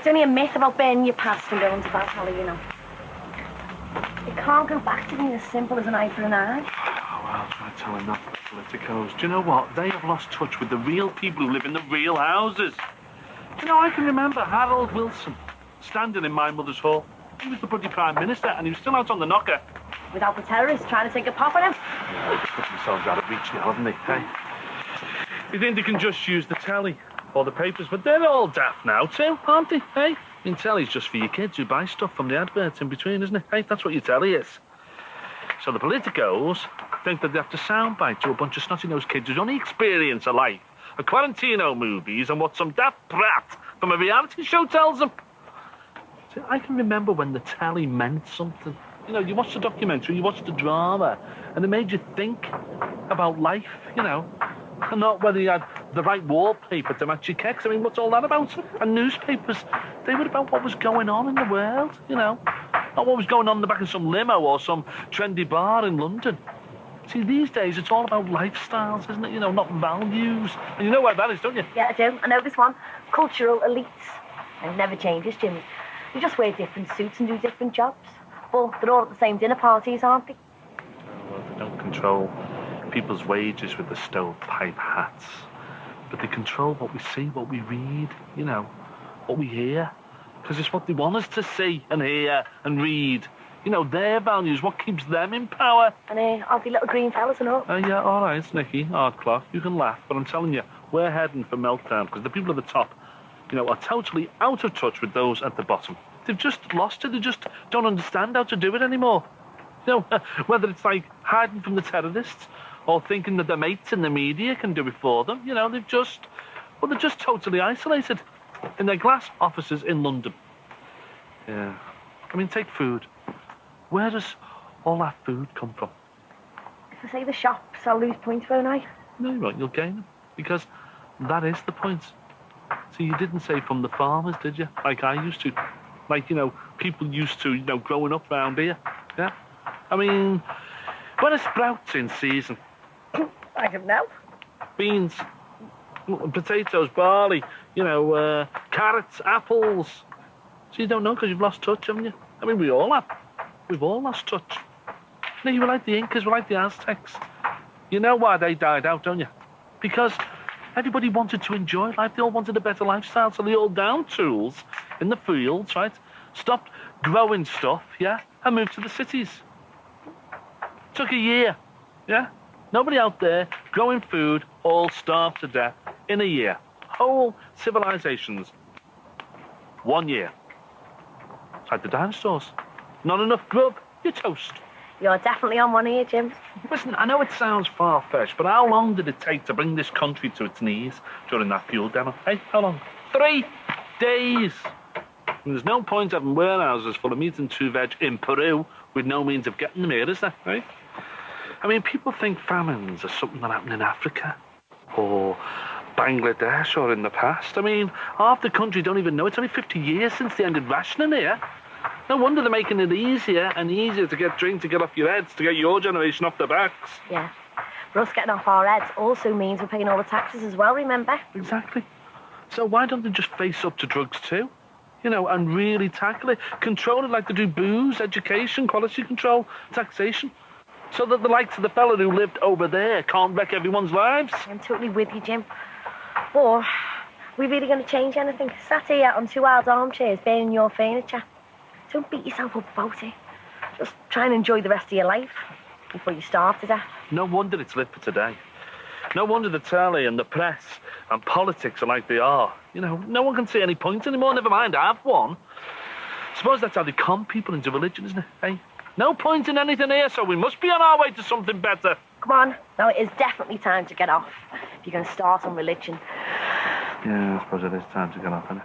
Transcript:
It's only a myth about burning your past and going to Valhalla, you know. It can't go back to being as simple as an eye for an eye. Oh, well, try telling that to the politicos. Do you know what? They have lost touch with the real people who live in the real houses. You know, I can remember Harold Wilson standing in my mother's hall. He was the bloody Prime Minister, and he was still out on the knocker. Without the terrorists trying to take a pop at him. Yeah, they've put themselves out of reach now, haven't they? Hey? You think they can just use the telly or the papers? But they're all daft now, too, aren't they? Hey? I mean, telly's just for your kids who buy stuff from the adverts in between, isn't it? Hey, that's what your telly is. So the politicos think that they have to soundbite to a bunch of snotty-nosed kids whose only experience of life are Quarantino movies and what some daft brat from a reality show tells them. See, I can remember when the telly meant something. You know, you watched the documentary, you watched the drama, and it made you think about life, you know, and not whether you had the right wallpaper to match your kecks. I mean, what's all that about? And newspapers, they were about what was going on in the world, you know, not what was going on in the back of some limo or some trendy bar in London. See, these days, it's all about lifestyles, isn't it? You know, not values. And you know where that is, don't you? Yeah, I do. I know this one. Cultural elites. And it never changes, Jimmy. You just wear different suits and do different jobs. Well, they're all at the same dinner parties, aren't they? Well, they don't control people's wages with the stovepipe hats. But they control what we see, what we read, you know, what we hear. Because it's what they want us to see and hear and read. You know, their values, what keeps them in power. And all the little green fellas and all. Yeah, all right, Nicky, hard clock, you can laugh. But I'm telling you, we're heading for meltdown because the people at the top, you know, are totally out of touch with those at the bottom. They've just lost it. They just don't understand how to do it anymore. You know, whether it's like hiding from the terrorists or thinking that their mates in the media can do it for them. You know, they're just totally isolated in their glass offices in London. Yeah. I mean, take food. Where does all that food come from? If I say the shops, I'll lose points for a night. No, you won't. You'll gain them. Because that is the point. So you didn't say from the farmers, did you? Like I used to. Like, you know, people used to, you know, growing up round here. Yeah? I mean, when are sprouts in season? I don't know. Beans, potatoes, barley, you know, carrots, apples. So you don't know because you've lost touch, haven't you? I mean, we all have. We've all lost touch. You know, you were like the Incas, we're like the Aztecs. You know why they died out, don't you? Because everybody wanted to enjoy life. They all wanted a better lifestyle, so they all downed tools in the fields, right? Stopped growing stuff, yeah, and moved to the cities. Took a year, yeah? Nobody out there growing food, all starved to death in a year. Whole civilizations. 1 year. It's like the dinosaurs. Not enough grub, you're toast. You're definitely on one here, Jim. Listen, I know it sounds far-fetched, but how long did it take to bring this country to its knees during that fuel demo? Hey, how long? 3 days. And there's no point having warehouses full of meat and 2 veg in Peru with no means of getting them here, is there, right? I mean, people think famines are something that happened in Africa or Bangladesh or in the past. I mean, half the country don't even know. It's only 50 years since they ended rationing here. No wonder they're making it easier and easier to get drink to get off your heads, to get your generation off their backs. Yeah. For us getting off our heads also means we're paying all the taxes as well, remember? Exactly. So why don't they just face up to drugs too? You know, and really tackle it. Control it like they do booze, education, quality control, taxation. So that the likes of the fella who lived over there can't wreck everyone's lives. I'm totally with you, Jim. Or, are we really going to change anything? Sat here on 2 wild armchairs burning your furniture. Don't beat yourself up about it. Just try and enjoy the rest of your life before you starve to death. No wonder it's lit for today. No wonder the telly and the press and politics are like they are. You know, no one can see any point anymore, never mind have one. Suppose that's how they con people into religion, isn't it, hey? No point in anything here, so we must be on our way to something better. Come on, now it is definitely time to get off if you're going to start on religion. Yeah, I suppose it is time to get off, isn't it?